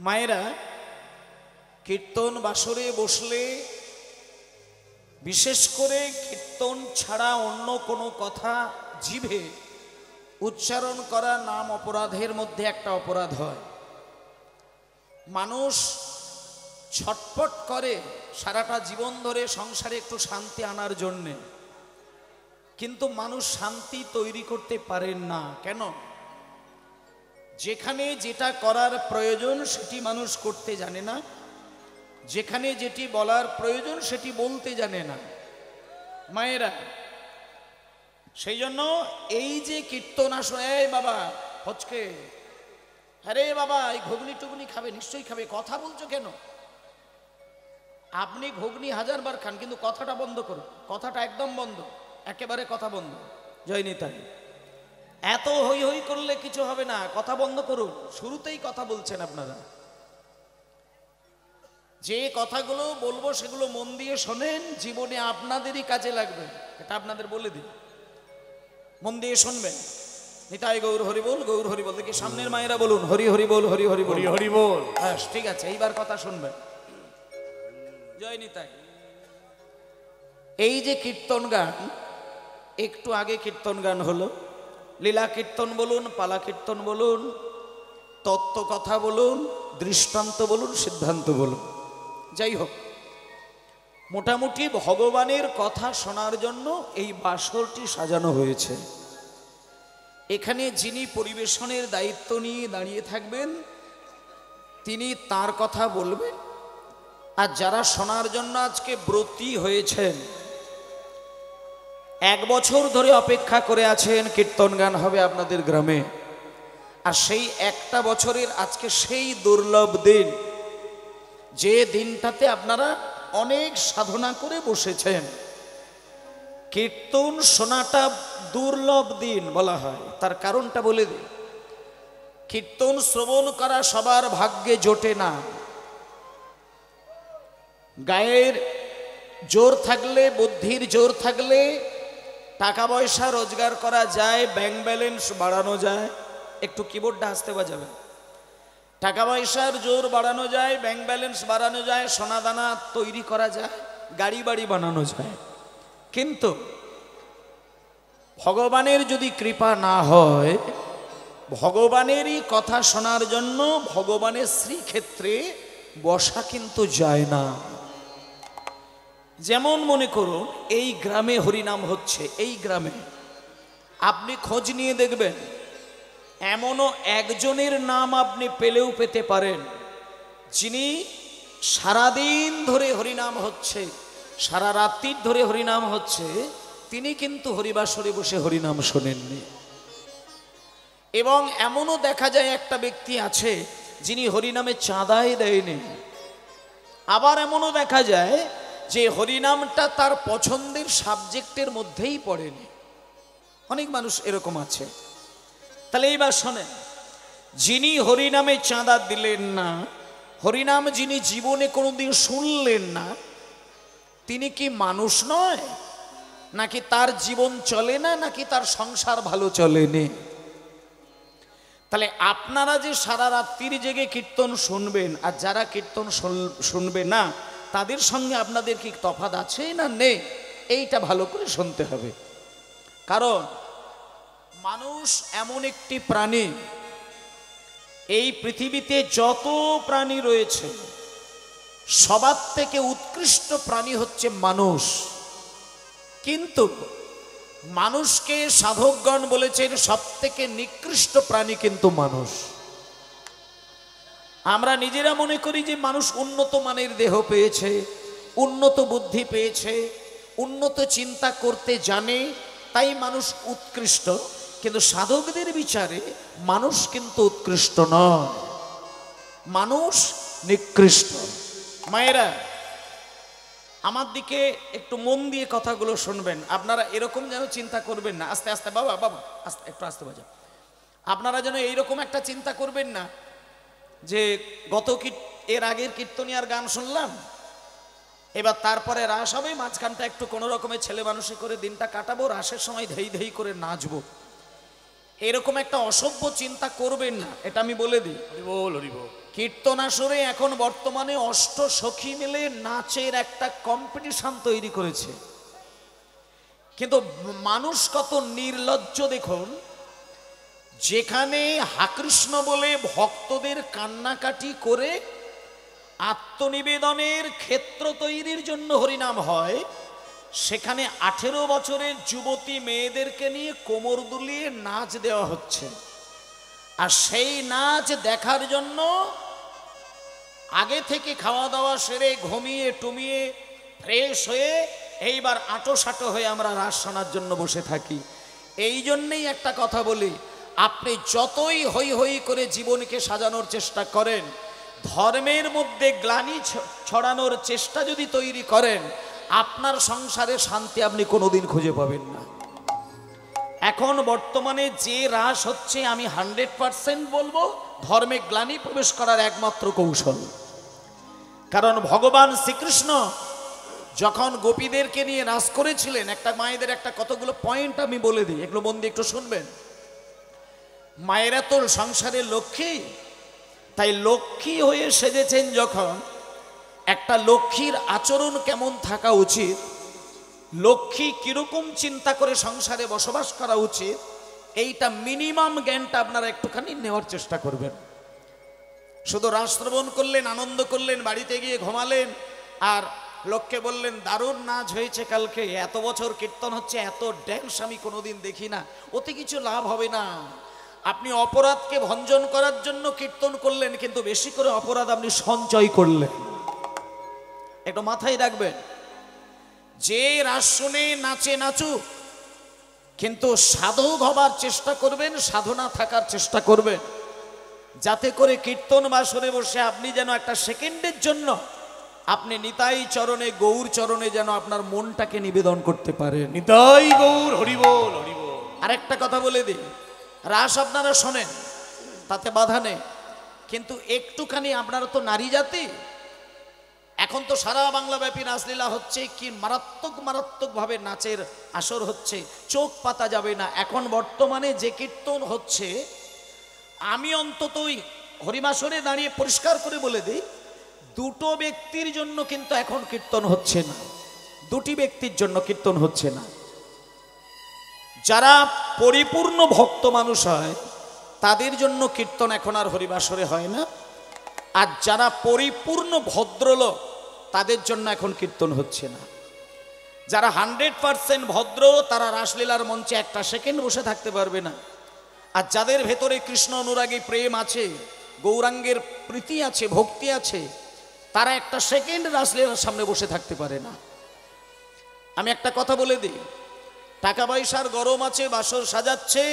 মায়েরা কীর্তন বাসরে বসলে বিশেষ করে কীর্তন ছাড়া অন্য কোনো কথা জিভে উচ্চারণ করা নাম অপরাধের মধ্যে একটা অপরাধ হয়। মানুষ ছটফট করে সারাটা জীবন ধরে সংসারে একটু শান্তি আনার জন্যে, কিন্তু মানুষ শান্তি তৈরি করতে পারেন না। কেন? যেখানে যেটা করার প্রয়োজন সেটি মানুষ করতে জানে না, যেখানে যেটি বলার প্রয়োজন সেটি বলতে জানে না মায়েরা। সেই জন্য এই যে কীর্তন আসলে, এই বাবা হচকে, আরে বাবা এই ঘুগনি টুগনি খাবে, নিশ্চয়ই খাবে, কথা বলছো কেন? আপনি ঘুগনি 1000 বার খান, কিন্তু কথাটা বন্ধ করুন, কথাটা একদম বন্ধ, একেবারে কথা বন্ধ। জয় নিতাই। এত হই হই করলে কিছু হবে না, কথা বন্ধ করুন। শুরুতেই কথা বলছেন আপনারা, যে কথাগুলো বলবো সেগুলো মন দিয়ে শোনেন, জীবনে আপনাদেরই কাজে লাগবে, এটা আপনাদের বলে দিই। মন দিয়ে শুনবেন। নিতাই গৌর হরি বল, গৌর হরি বল। দেখি সামনের মায়েরা বলুন হরি হরি বল, হরি হরি বল, হরি বল। হ্যাঁ ঠিক আছে, এইবার কথা শুনবেন। জয় নিতাই। এই যে কীর্তন গান, একটু আগে কীর্তন গান হলো, লীলা কীর্তন বলুন, পালা কীর্তন বলুন, তত্ত্ব কথা বলুন, দৃষ্টান্ত বলুন, সিদ্ধান্ত বলুন, যাই হোক, মোটামুটি ভগবানের কথা শোনার জন্য এই বাসরটি সাজানো হয়েছে। এখানে যিনি পরিবেশনের দায়িত্ব নিয়ে দাঁড়িয়ে থাকবেন তিনি তার কথা বলবেন, আর যারা শোনার জন্য আজকে ব্রতী হয়েছেন, 1 বছর ধরে অপেক্ষা করে আছেন কীর্তন গান হবে আপনাদের গ্রামে, আর সেই একটা বছরের আজকে সেই দুর্লভ দিন, যে দিনটাতে আপনারা অনেক সাধনা করে বসেছেন। কীর্তন শোনাটা দুর্লভ দিন বলা হয়, তার কারণটা বলে দিই। কীর্তন শ্রবণ করা সবার ভাগ্যে জোটে না। গায়ের জোর থাকলে, বুদ্ধির জোর থাকলে টাকা পয়সা রোজগার করা যায়, ব্যাংক ব্যালেন্স বাড়ানো যায়। একটু কিবোর্ডটা আসতে বাজাবে। টাকা পয়সার জোর বাড়ানো যায়, ব্যাংক ব্যালেন্স বাড়ানো যায়, সোনা দানা তৈরি করা যায়, গাড়ি বাড়ি বানানো যায়। কিন্তু ভগবানের যদি কৃপা না হয়, ভগবানেরই কথা শোনার জন্য ভগবানের শ্রীক্ষেত্রে বসা কিন্তু যায় না। যেমন মনে করুন এই গ্রামে হরিনাম হচ্ছে, এই গ্রামে আপনি খোঁজ নিয়ে দেখবেন এমনও একজনের নাম আপনি পেলেও পেতে পারেন যিনি সারাদিন ধরে হরিনাম হচ্ছে, সারা রাত্রির ধরে হরিনাম হচ্ছে, তিনি কিন্তু হরিবাসরে বসে হরিনাম শোনেননি। এবং এমনও দেখা যায় একটা ব্যক্তি আছে যিনি হরিনামে চাঁদাই দেয়নি। আবার এমনও দেখা যায় যে হরিনামটা তার পছন্দের সাবজেক্টের মধ্যেই পড়েনি। অনেক মানুষ এরকম আছে। তাহলে এইবার শোনেন, যিনি হরিনামে চাঁদা দিলেন না, হরিনাম যিনি জীবনে কোনোদিন শুনলেন না, তিনি কি মানুষ নয়? নাকি তার জীবন চলে না, নাকি তার সংসার ভালো চলেনি? তাহলে আপনারা যে সারা রাত্রির জেগে কীর্তন শুনবেন, আর যারা কীর্তন শুনবে না তাদের সঙ্গে আপনাদের কি তফাৎ আছে না নেই? এইটা ভালো করে শুনতে হবে। কারণ মানুষ এমন একটি প্রাণী, এই পৃথিবীতে যত প্রাণী রয়েছে সবার থেকে উৎকৃষ্ট প্রাণী হচ্ছে মানুষ। কিন্তু মানুষকে সাধকগণ বলেছেন সব থেকে নিকৃষ্ট প্রাণী কিন্তু মানুষ। আমরা নিজেরা মনে করি যে মানুষ উন্নত মানের দেহ পেয়েছে, উন্নত বুদ্ধি পেয়েছে, উন্নত চিন্তা করতে জানে, তাই মানুষ উৎকৃষ্ট। কিন্তু সাধকদের বিচারে মানুষ কিন্তু উৎকৃষ্ট নয়, মানুষ নিকৃষ্ট। মায়েরা আমার দিকে একটু মন দিয়ে কথাগুলো শুনবেন। আপনারা এরকম যেন চিন্তা করবেন না, আস্তে আস্তে বাবা বাবা আস্তে, একটু আস্তে বাজা। আপনারা যেন এইরকম একটা চিন্তা করবেন না যে এর আগের কীর্তনিয়ার গান শুনলাম, এবার তারপরে রাস হবে, মাঝখানটা একটু কোনো রকমের ছেলে মানুষই করে দিনটা কাটাবো, রাসের সময় ধেই ধেই করে নাচবো। এরকম একটা অসভ্য চিন্তা করবেন না, এটা আমি বলে দিই। হরি বল, হরি বল। কীর্তন আসরে এখন বর্তমানে অষ্ট সখী মিলে নাচের একটা কম্পিটিশন তৈরি করেছে। কিন্তু মানুষ কত নির্লজ্জ দেখুন, যেখানে হাকৃষ্ণ বলে ভক্তদের কান্নাকাটি করে আত্মনিবেদনের ক্ষেত্র তৈরির জন্য হরিনাম হয়, সেখানে 18 বছরের যুবতী মেয়েদেরকে নিয়ে কোমর দুলিয়ে নাচ দেওয়া হচ্ছে। আর সেই নাচ দেখার জন্য আগে থেকে খাওয়া দাওয়া সেরে ঘুমিয়ে টুমিয়ে ফ্রেশ হয়ে এইবার আঁটো সাঁটো হয়ে আমরা রাস শোনার জন্য বসে থাকি। এই জন্যেই একটা কথা বলি, আপনি যতই হই হই করে জীবনকে সাজানোর চেষ্টা করেন, ধর্মের মধ্যে গ্লানি ছড়ানোর চেষ্টা যদি তৈরি করেন, আপনার সংসারে শান্তি আপনি কোনোদিন খুঁজে পাবেন না। এখন বর্তমানে যে রাস হচ্ছে, আমি 100% বলবো ধর্মে গ্লানি প্রবেশ করার একমাত্র কৌশল। কারণ ভগবান শ্রীকৃষ্ণ যখন গোপীদেরকে নিয়ে রাস করেছিলেন, একটা মায়েদের একটা কতগুলো পয়েন্ট আমি বলে দিই, এগুলো মন দিয়ে একটু শুনবেন। মায়েরা তো সংসারের লক্ষ্মী, তাই লক্ষ্মী হয়ে সেজেছেন যখন, একটা লক্ষ্মীর আচরণ কেমন থাকা উচিত, লক্ষ্মী কিরকম চিন্তা করে সংসারে বসবাস করা উচিত, এইটা মিনিমাম জ্ঞানটা আপনারা একটুখানি নেওয়ার চেষ্টা করবেন। শুধু রাস শ্রবণ করলেন, আনন্দ করলেন, বাড়িতে গিয়ে ঘুমালেন, আর লোককে বললেন দারুণ নাচ হয়েছে কালকে, এত বছর কীর্তন হচ্ছে, এত ড্যান্স আমি কোনোদিন দেখি না, ওতে কিছু লাভ হবে না। আপনি অপরাধকে ভঞ্জন করার জন্য কীর্তন করলেন, কিন্তু বেশি করে অপরাধ আপনি সঞ্চয় করলেন। একটু মাথায় রাখবেন, যে রাস শুনে নাচে নাচুক, কিন্তু সাধক হবার চেষ্টা করবেন, সাধনা থাকার চেষ্টা করবেন, যাতে করে কীর্তন বাসরে বসে আপনি যেন একটা সেকেন্ডের জন্য আপনি নিতাই চরণে, গৌর চরণে যেন আপনার মনটাকে নিবেদন করতে পারেন। নিতাই গৌর, হরি বল হরি বল। আরেকটা কথা বলে দিই, রাস আপনারা শোনেন, তাতে বাধা নেই, কিন্তু একটুখানি আপনারা তো নারী জাতি, এখন তো সারা বাংলা ব্যাপী রাসলীলা হচ্ছে, কি মারাত্মক মারাত্মকভাবে নাচের আসর হচ্ছে, চোখ পাতা যাবে না। এখন বর্তমানে যে কীর্তন হচ্ছে, আমি অন্ততই হরিবাসরে দাঁড়িয়ে পরিষ্কার করে বলে দিই, দুটো ব্যক্তির জন্য কিন্তু এখন কীর্তন হচ্ছে না, দুটি ব্যক্তির জন্য কীর্তন হচ্ছে না। যারা পরিপূর্ণ ভক্ত মানুষ হয়, তাদের জন্য কীর্তন এখন আর হরিবাসরে হয় না। আর যারা পরিপূর্ণ ভদ্রলোক, তাদের জন্য এখন কীর্তন হচ্ছে না। যারা 100% ভদ্র, তারা রাসলীলার মঞ্চে একটা সেকেন্ড বসে থাকতে পারবে না। আর যাদের ভেতরে কৃষ্ণ অনুরাগী প্রেম আছে, গৌরাঙ্গের প্রীতি আছে, ভক্তি আছে, তারা একটা সেকেন্ড রাসলীলার সামনে বসে থাকতে পারে না। আমি একটা কথা বলে দিই, টাকা পয়সার গরম আছে, বাসর সাজাচ্ছে,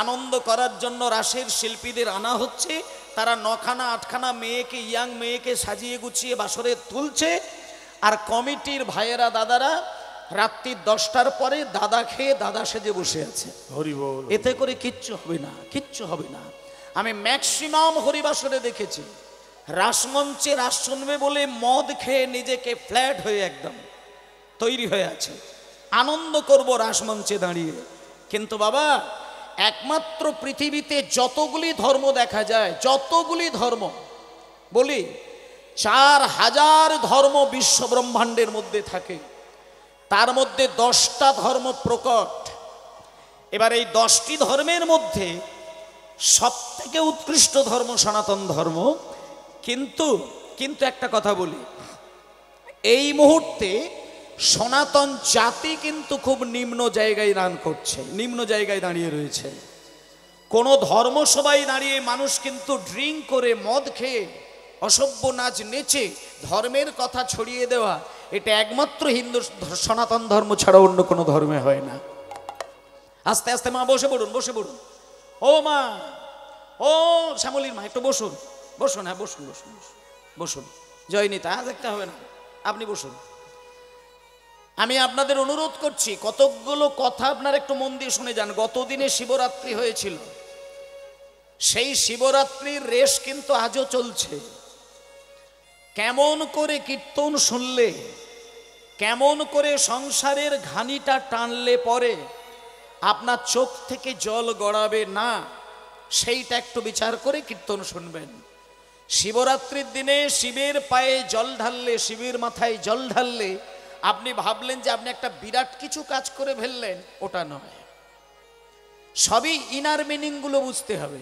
আনন্দ করার জন্য রাসের শিল্পীদের আনা হচ্ছে, তারা 9খানা 8খানা মেয়েকে, ইয়াং মেয়েকে সাজিয়ে গুছিয়ে বাসরে তুলছে, আর কমিটির ভাইয়েরা দাদারা রাত্রি 10টার পরে দাদা খেয়ে দাদা সেজে বসে আছে। হরি বল। এতে করে কিচ্ছু হবে না, কিচ্ছু হবে না। আমি ম্যাক্সিমাম হরিবাসরে দেখেছি, রাসমঞ্চে রাস শুনবে বলে মদ খেয়ে নিজেকে ফ্ল্যাট হয়ে একদম তৈরি হয়ে আছে, আনন্দ করব রাসমঞ্চে দাঁড়িয়ে। কিন্তু বাবা, একমাত্র পৃথিবীতে যতগুলি ধর্ম দেখা যায়, যতগুলি ধর্ম বলি, 4000 ধর্ম বিশ্ব ব্রহ্মাণ্ডের মধ্যে থাকে, তার মধ্যে 10টা ধর্ম প্রকট। এবার এই 10টি ধর্মের মধ্যে সবথেকে উৎকৃষ্ট ধর্ম সনাতন ধর্ম। কিন্তু একটা কথা বলি, এই মুহূর্তে সনাতন জাতি কিন্তু খুব নিম্ন জায়গায় রান করছে, নিম্ন জায়গায় দাঁড়িয়ে রয়েছে। কোনো ধর্মসভায় দাঁড়িয়ে মানুষ কিন্তু ড্রিঙ্ক করে, মদ খেয়ে, অসভ্য নাচ নেচে ধর্মের কথা ছড়িয়ে দেওয়া, এটা একমাত্র হিন্দু সনাতন ধর্ম ছাড়া অন্য কোনো ধর্মে হয় না। আস্তে আস্তে মা বসে পড়ুন, বসে পড়ুন। ও মা, ও শ্যামলীর মা, একটু বসুন, বসুন, হ্যাঁ বসুন বসুন বসুন। জয়নিতা আজ একটা হবে না, আপনি বসুন। আমি আপনাদের অনুরোধ করছি, কতকগুলো কথা আপনারা একটু মন দিয়ে শুনে যান। গতদিনে শিবরাত্রি হয়েছিল, সেই শিবরাত্রির রেশ কিন্তু আজও চলছে। কেমন করে কীর্তন শুনলে, কেমন করে সংসারের ঘানিটা টানলে পরে আপনার চোখ থেকে জল গড়াবে না, সেইটা একটু বিচার করে কীর্তন শুনবেন। শিবরাত্রির দিনে শিবের পায়ে জল ঢাললে, শিবের মাথায় জল ঢাললে আপনি ভাবলেন যে আপনি একটা বিরাট কিছু কাজ করে ফেললেন, ওটা নয়। সবই ইনার মিনিংগুলো বুঝতে হবে।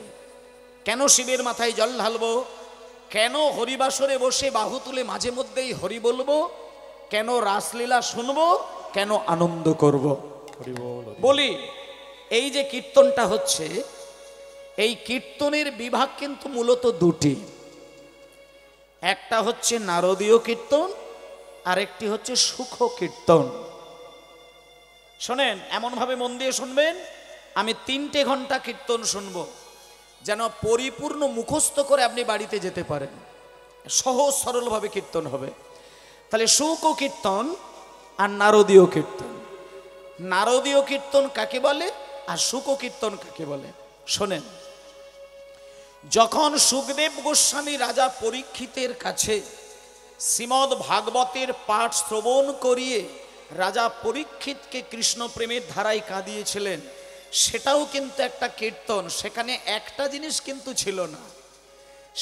কেন শিবের মাথায় জল ঢালবো, কেন হরিবাসরে বসে বাহু তুলে মাঝে মধ্যেই হরি বলবো, কেন রাসলীলা শুনবো, কেন আনন্দ করব। হরি বল, হরি বল। বলি, এই যে কীর্তনটা হচ্ছে, এই কীর্তনের বিভাগ কিন্তু মূলত দুটি। একটা হচ্ছে নারদীয় কীর্তন, আর একটি হচ্ছে সুখ কীর্তন। শোনেন, এমনভাবে মন দিয়ে শুনবেন, আমি 3 ঘন্টা কীর্তন শুনবো, যেন পরিপূর্ণ মুখস্থ করে আপনি বাড়িতে যেতে পারেন। সহজ সরলভাবে কীর্তন হবে। তাহলে সুখ কীর্তন আর নারদীয় কীর্তন। নারদীয় কীর্তন কাকে বলে আর সুখ কীর্তন কাকে বলে শোনেন। যখন সুখদেব গোস্বামী রাজা পরীক্ষিতের কাছে শ্রীমদ্ ভাগবতের পাঠ শ্রবণ করিয়ে রাজা পরীক্ষিতকে কৃষ্ণ প্রেমের ধারায় কাঁদিয়েছিলেন, সেটাও কিন্তু একটা কীর্তন। সেখানে একটা জিনিস কিন্তু ছিল না,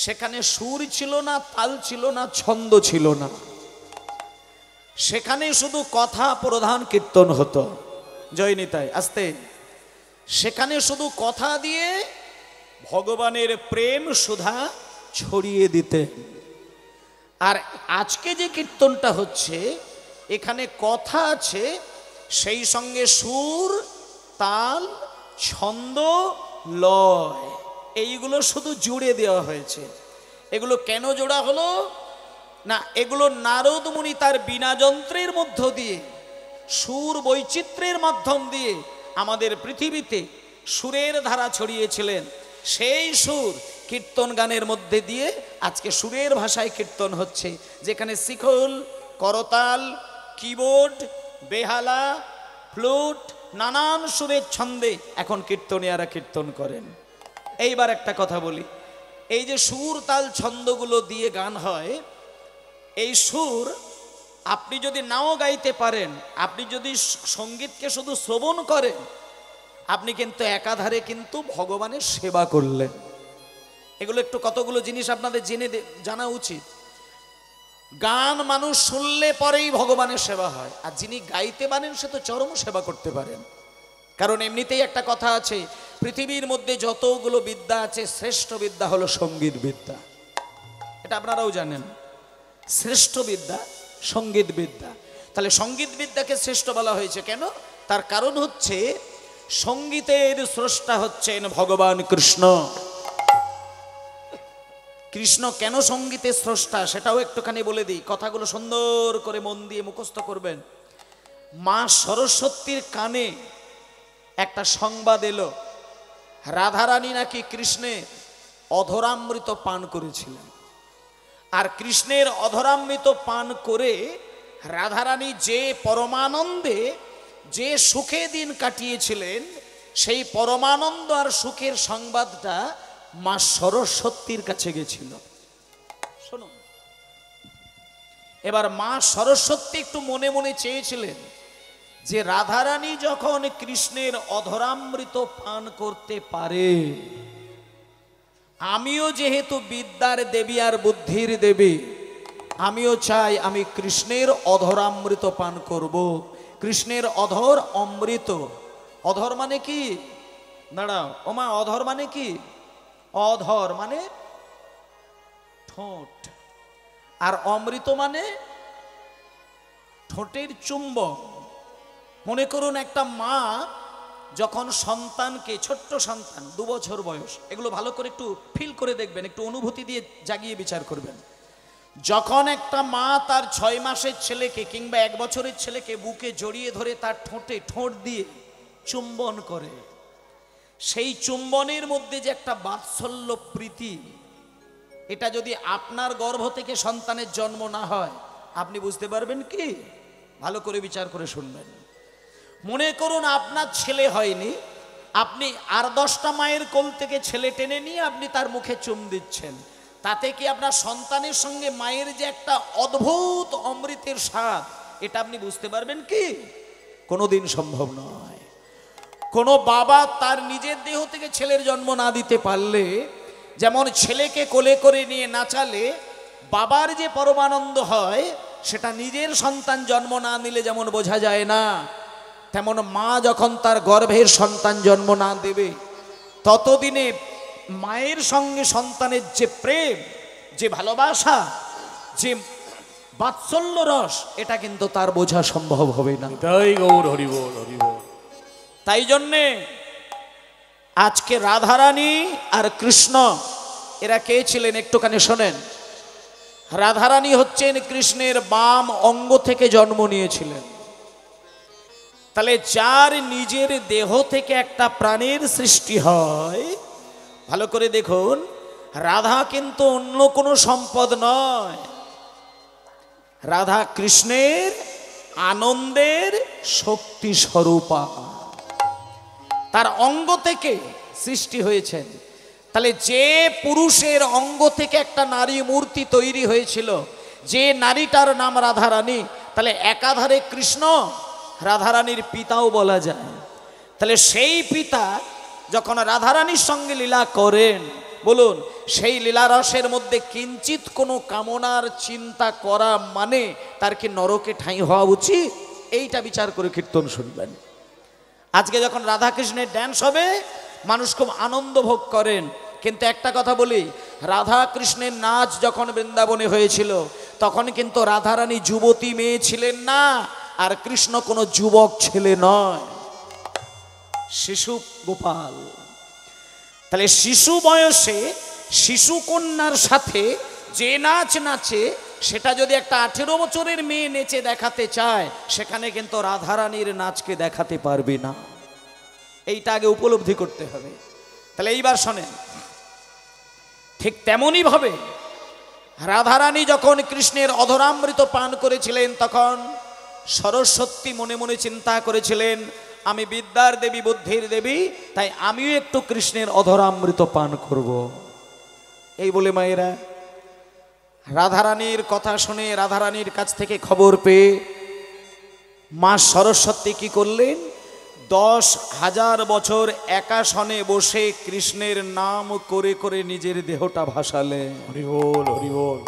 সেখানে সুর ছিল না, তাল ছিল না, ছন্দ ছিল না, সেখানে শুধু কথা প্রধান কীর্তন হতো। জয় নিতাই, আস্তে। সেখানে শুধু কথা দিয়ে ভগবানের প্রেম সুধা ছড়িয়ে দিতে। আর আজকে যে কীর্তনটা হচ্ছে, এখানে কথা আছে, সেই সঙ্গে সুর, তাল, ছন্দ, লয়, এইগুলো শুধু জুড়ে দেওয়া হয়েছে। এগুলো কেন জোড়া হলো না, এগুলো নারদ মুনি তার বীণা যন্ত্রের মধ্য দিয়ে, সুর বৈচিত্র্যের মাধ্যম দিয়ে আমাদের পৃথিবীতে সুরের ধারা ছড়িয়েছিলেন। সেই সুর কীর্তন গানের মধ্যে দিয়ে আজকে সুরের ভাষায় কীর্তন হচ্ছে, যেখানে শিখল, করতাল, কিবোর্ড, বেহালা, ফ্লুট, নানান সুরের ছন্দে এখন কীর্তনীয়ারা কীর্তন করেন। এইবার একটা কথা বলি, এই যে সুর, তাল, ছন্দগুলো দিয়ে গান হয়, এই সুর আপনি যদি নাও গাইতে পারেন, আপনি যদি সঙ্গীতকে শুধু শ্রবণ করেন, আপনি কিন্তু একাধারে কিন্তু ভগবানের সেবা করলেন। এগুলো একটু কতগুলো জিনিস আপনাদের জানা উচিত। গান মানুষ শুনলে পরেই ভগবানের সেবা হয়, আর যিনি গাইতে পারেন সে তো চরম সেবা করতে পারেন। কারণ এমনিতেই একটা কথা আছে, পৃথিবীর মধ্যে যতগুলো বিদ্যা আছে, শ্রেষ্ঠ বিদ্যা হলো সঙ্গীত বিদ্যা। এটা আপনারাও জানেন, শ্রেষ্ঠ বিদ্যা সঙ্গীত বিদ্যা। তাহলে সঙ্গীত বিদ্যাকে শ্রেষ্ঠ বলা হয়েছে কেন? তার কারণ হচ্ছে সঙ্গীতের স্রষ্টা হচ্ছেন ভগবান কৃষ্ণ। কৃষ্ণ কেন সঙ্গীতের স্রষ্টা সেটাও একটুখানি বলে দিই, কথাগুলো সুন্দর করে মন দিয়ে মুখস্থ করবেন। মা সরস্বতীর কানে একটা সংবাদ এলো, রাধারানী নাকি কৃষ্ণের অধরামৃত পান করেছিলেন। আর কৃষ্ণের অধরামৃত পান করে রাধারানী যে পরমানন্দে, যে সুখে দিন কাটিয়েছিলেন, সেই পরমানন্দ আর সুখের সংবাদটা মা সরস্বতীর কাছে গেছিল। শুনুন, এবার মা সরস্বতী একটু মনে মনে চেয়েছিলেন যে রাধারানী যখন কৃষ্ণের অধরামৃত পান করতে পারে, আমিও যেহেতু বিদ্যার দেবী আর বুদ্ধির দেবী, আমিও চাই আমি কৃষ্ণের অধরামৃত পান করব। কৃষ্ণের অধর অমৃত। অধর মানে কি? দাঁড়াও ওমা, অধর মানে কি? অধর মানে ঠোঁট, আর অমৃত মানে ঠোঁটের চুম্বক। মনে করুন একটা মা যখন সন্তানকে, ছোট্ট সন্তান 2 বছর বয়স, এগুলো ভালো করে একটু ফিল করে দেখবেন, একটু অনুভূতি দিয়ে জাগিয়ে বিচার করবেন। যখন একটা মা তার 6 মাসের ছেলেকে কিংবা 1 বছরের ছেলেকে বুকে জড়িয়ে ধরে তার ঠোঁটে ঠোঁট দিয়ে চুম্বন করে, সেই চুম্বনের মধ্যে যে একটা বাৎসল্য প্রীতি, এটা যদি আপনার গর্ভ থেকে সন্তানের জন্ম না হয়, আপনি বুঝতে পারবেন কি? ভালো করে বিচার করে শুনবেন। মনে করুন আপনার ছেলে হয়নি, আপনি আর 10টা মায়ের কোল থেকে ছেলে টেনে নিয়ে আপনি তার মুখে চুম দিচ্ছেন, তাতে কি আপনার সন্তানের সঙ্গে মায়ের যে একটা অদ্ভুত অমৃতের স্বাদ, এটা আপনি বুঝতে পারবেন কি? কোনোদিন সম্ভব নয়। কোনো বাবা তার নিজের দেহ থেকে ছেলের জন্ম না দিতে পারলে যেমন ছেলেকে কোলে করে নিয়ে নাচালে বাবার যে পরমানন্দ হয় সেটা নিজের সন্তান জন্ম না নিলে যেমন বোঝা যায় না, তেমন মা যখন তার গর্ভের সন্তান জন্ম না দেবে ততদিনে মায়ের সঙ্গে সন্তানের যে প্রেম, যে ভালোবাসা, যে বাৎসল্য রস, এটা কিন্তু তার বোঝা সম্ভব হবে না। জয় গৌর হরি বল হরি বল। তাই জন্যে আজকে রাধারানী আর কৃষ্ণ এরা কে ছিলেন একটুখানি শোনেন। রাধারানী হচ্ছেন কৃষ্ণের বাম অঙ্গ থেকে জন্ম নিয়েছিলেন। তাহলে যার নিজের দেহ থেকে একটা প্রাণের সৃষ্টি হয়, ভালো করে দেখুন, রাধা কিন্তু অন্য কোনো সম্পদ নয়, রাধা কৃষ্ণের আনন্দের শক্তি স্বরূপা, তার অঙ্গ থেকে সৃষ্টি হয়েছেন। তাহলে যে পুরুষের অঙ্গ থেকে একটা নারী মূর্তি তৈরি হয়েছিল, যে নারীটার নাম রাধারানী, তাহলে একাধারে কৃষ্ণ রাধারানীর পিতাও বলা যায়। তাহলে সেই পিতা যখন রাধারানীর সঙ্গে লীলা করেন, বলুন সেই লীলারসের মধ্যে কিঞ্চিত কোনো কামনার চিন্তা করা মানে তার কি নরকে ঠাঁই হওয়া উচিত? এইটা বিচার করে কীর্তন শুনবেন। আজকে যখন রাধাকৃষ্ণের ড্যান্স হবে মানুষ খুব আনন্দ ভোগ করেন, কিন্তু একটা কথা বলি, রাধা কৃষ্ণের নাচ যখন বৃন্দাবনে হয়েছিল তখন কিন্তু রাধারানী যুবতী মেয়ে ছিলেন না, আর কৃষ্ণ কোনো যুবক ছেলে নয়, শিশু গোপাল। তাহলে শিশু বয়সে শিশু কন্যার সাথে যে নাচ নাচে সেটা যদি একটা 18 বছরের মেয়ে নেচে দেখাতে চায়, সেখানে কিন্তু রাধারানীর নাচকে দেখাতে পারবে না। এইটা আগে উপলব্ধি করতে হবে। তাহলে এইবার শোনেন, ঠিক তেমনই ভাবে রাধারানী যখন কৃষ্ণের অধরামৃত পান করেছিলেন তখন সরস্বতী মনে মনে চিন্তা করেছিলেন, আমি বিদ্যার দেবী, বুদ্ধির দেবী, তাই আমিও একটু কৃষ্ণের অধরামৃত পান করব। এই বলে মায়েরা রাধারানীর কথা শুনে, রাধারানীর কাছ থেকে খবর পেয়ে মা সরস্বতী কি করলেন, 10,000 বছর একাসনে বসে কৃষ্ণের নাম করে করে নিজের দেহটা ভাসালেন। হরি বল হরি বল।